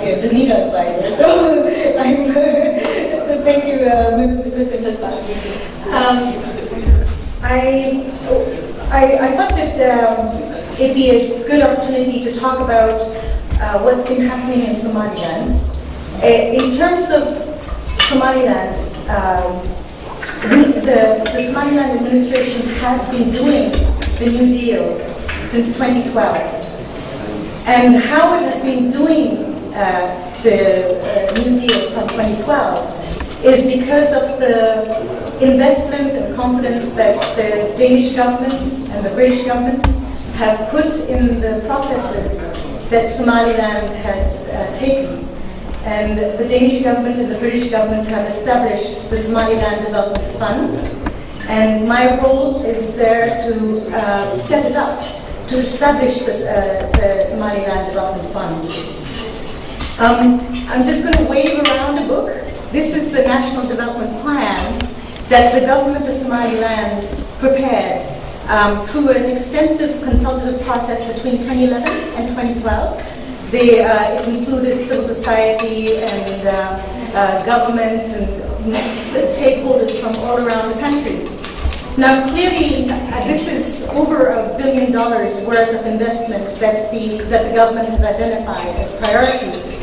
here, Danita advisor. So, so thank you, Mr. Christian I thought that it'd be a good opportunity to talk about what's been happening in Somaliland. In terms of Somaliland, the Somaliland administration has been doing the New Deal since 2012. And how it has been doing the New Deal from 2012 is because of the investment and confidence that the Danish government and the British government have put in the processes that Somaliland has taken. And the Danish government and the British government have established the Somaliland Development Fund. And my role is there to set it up, to establish the Somaliland Development Fund. I'm just going to wave around a book. This is the National Development Plan that the government of Somaliland prepared through an extensive consultative process between 2011 and 2012. It included civil society and government and stakeholders from all around the country. Now, clearly, this is over $1 billion worth of investment that the government has identified as priorities.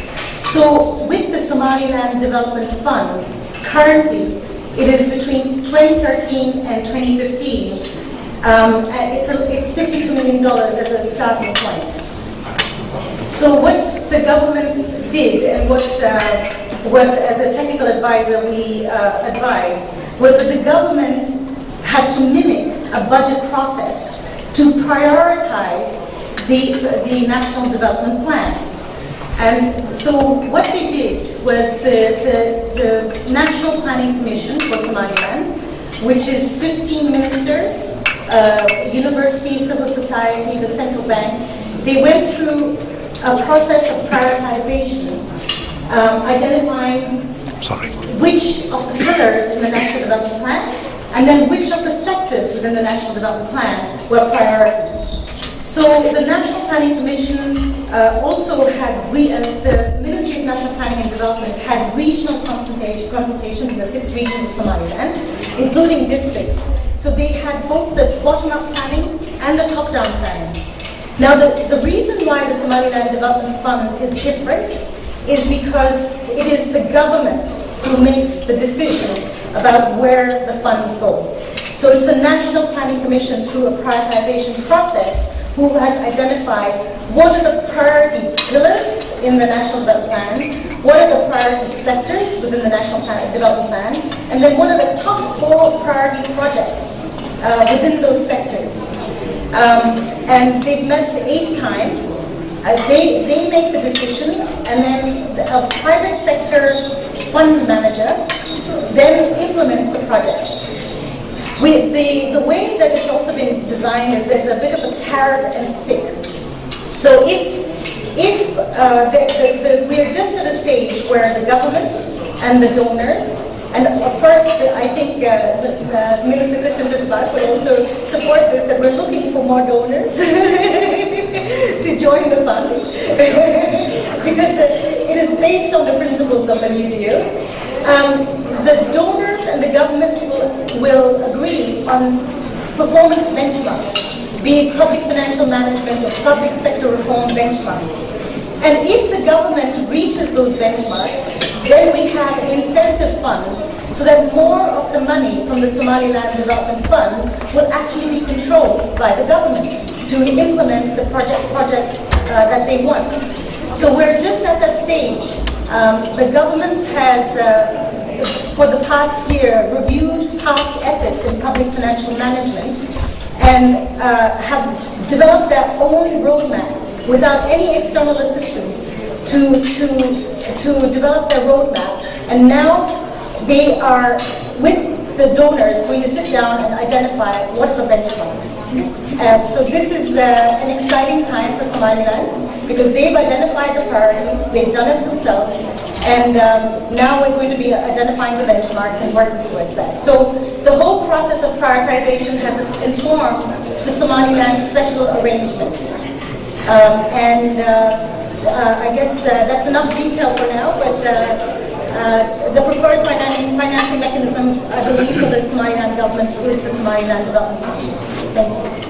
So, with the Somaliland Development Fund, currently, it is between 2013 and 2015. It's $52 million as a starting point. So what the government did, and what as a technical advisor we advised, was that the government had to mimic a budget process to prioritize the National Development Plan. And so what they did was the National Planning Commission for Somaliland, which is 15 ministers, universities, civil society, the central bank. They went through a process of prioritization, identifying which of the pillars in the National Development Plan, and then which of the sectors within the National Development Plan were priorities. So the National Planning Commission also had, the Ministry of National Planning and Development had regional consultations in the 6 regions of Somaliland, including districts. So they had both the bottom-up planning and the top-down planning. Now, the reason why the Somaliland Development Fund is different is because it is the government who makes the decision about where the funds go. So it's the National Planning Commission, through a prioritization process, who has identified what are the priority pillars in the National Development Plan, what are the priority sectors within the National Development Plan, and then what are the top 4 priority projects within those sectors. And they've met 8 times. They make the decision, and then a private sector fund manager then implements the projects. The way that it's also been designed is there's a bit of a carrot and stick. So if we're just at a stage where the government and the donors, and of course, I think Minister Christian Bisbas will also support this, that we're looking for more donors to join the fund, because it is based on the principles of the New Deal. The donors and the government will agree on performance benchmarks, be it public financial management or public sector reform benchmarks. And if the government reaches those benchmarks, then we have an incentive fund so that more of the money from the Somaliland Development Fund will actually be controlled by the government to implement the projects that they want. So we're just at that stage. The government has, for the past year, reviewed past efforts in public financial management and have developed their own roadmap without any external assistance to develop their roadmap. And now they are, with the donors, going to sit down and identify what are the benchmarks. So this is an exciting time for Somaliland because they've identified the priorities, they've done it themselves, and now we're going to be identifying the benchmarks and working towards that. So the whole process of prioritization has informed the Somaliland special arrangement. I guess that's enough detail for now, but the preferred financing mechanism, I believe, for the Somaliland government is the Somaliland Development Fund. Thank you.